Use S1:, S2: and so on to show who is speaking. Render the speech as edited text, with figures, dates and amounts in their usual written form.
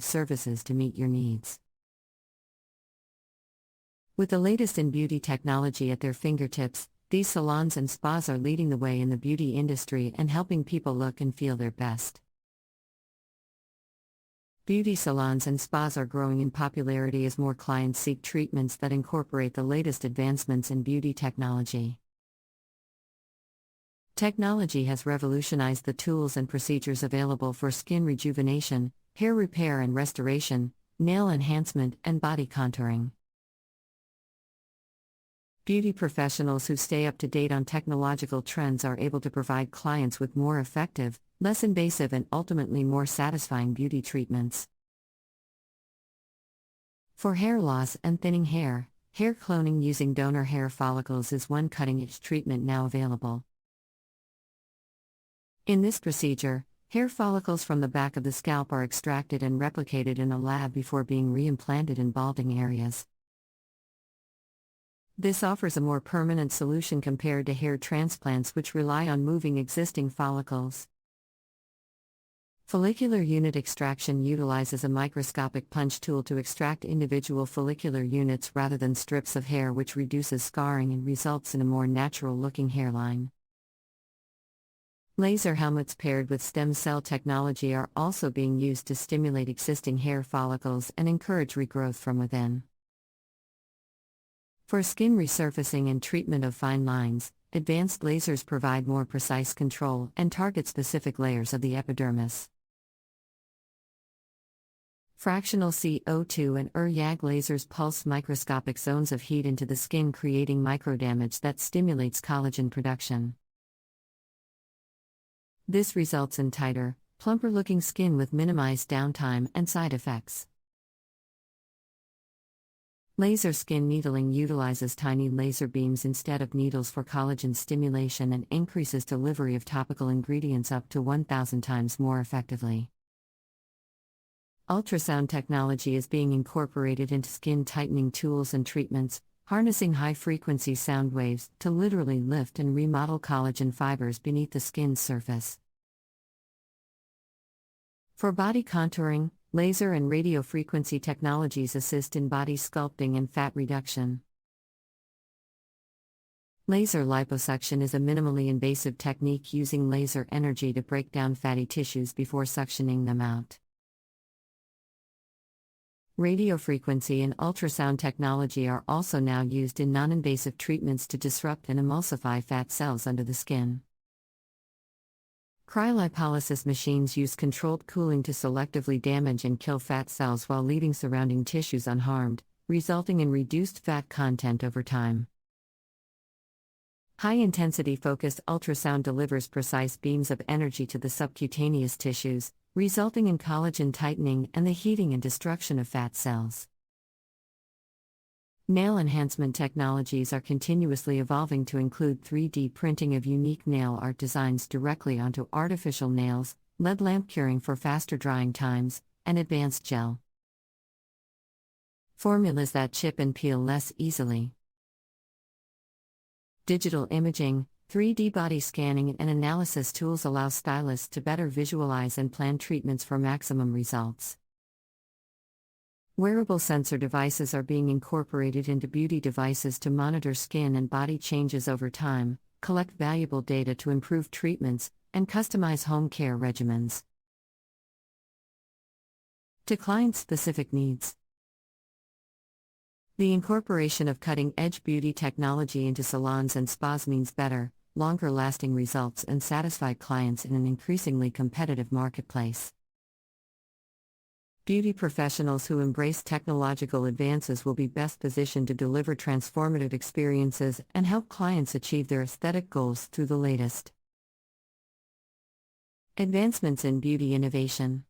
S1: services to meet your needs. With the latest in beauty technology at their fingertips, these salons and spas are leading the way in the beauty industry and helping people look and feel their best. Beauty salons and spas are growing in popularity as more clients seek treatments that incorporate the latest advancements in beauty technology. Technology has revolutionized the tools and procedures available for skin rejuvenation, hair repair and restoration, nail enhancement, and body contouring. Beauty professionals who stay up to date on technological trends are able to provide clients with more effective, less invasive, and ultimately more satisfying beauty treatments. For hair loss and thinning hair, hair cloning using donor hair follicles is one cutting-edge treatment now available. In this procedure, hair follicles from the back of the scalp are extracted and replicated in a lab before being reimplanted in balding areas. This offers a more permanent solution compared to hair transplants, which rely on moving existing follicles. Follicular unit extraction utilizes a microscopic punch tool to extract individual follicular units rather than strips of hair, which reduces scarring and results in a more natural-looking hairline. Laser helmets paired with stem cell technology are also being used to stimulate existing hair follicles and encourage regrowth from within. For skin resurfacing and treatment of fine lines, advanced lasers provide more precise control and target specific layers of the epidermis. Fractional CO2 and YAG lasers pulse microscopic zones of heat into the skin, creating microdamage that stimulates collagen production. This results in tighter, plumper-looking skin with minimized downtime and side effects. Laser skin needling utilizes tiny laser beams instead of needles for collagen stimulation and increases delivery of topical ingredients up to 1,000 times more effectively. Ultrasound technology is being incorporated into skin tightening tools and treatments, harnessing high-frequency sound waves to literally lift and remodel collagen fibers beneath the skin's surface. For body contouring, laser and radiofrequency technologies assist in body sculpting and fat reduction. Laser liposuction is a minimally invasive technique using laser energy to break down fatty tissues before suctioning them out. Radiofrequency and ultrasound technology are also now used in non-invasive treatments to disrupt and emulsify fat cells under the skin. Cryolipolysis machines use controlled cooling to selectively damage and kill fat cells while leaving surrounding tissues unharmed, resulting in reduced fat content over time. High-intensity focused ultrasound delivers precise beams of energy to the subcutaneous tissues, resulting in collagen tightening and the heating and destruction of fat cells. Nail enhancement technologies are continuously evolving to include 3D printing of unique nail art designs directly onto artificial nails, LED lamp curing for faster drying times, and advanced gel formulas that chip and peel less easily. Digital imaging, 3D body scanning, and analysis tools allow stylists to better visualize and plan treatments for maximum results. Wearable sensor devices are being incorporated into beauty devices to monitor skin and body changes over time, collect valuable data to improve treatments, and customize home care regimens to client-specific needs. The incorporation of cutting-edge beauty technology into salons and spas means better, longer-lasting results and satisfied clients in an increasingly competitive marketplace. Beauty professionals who embrace technological advances will be best positioned to deliver transformative experiences and help clients achieve their aesthetic goals through the latest advancements in beauty innovation.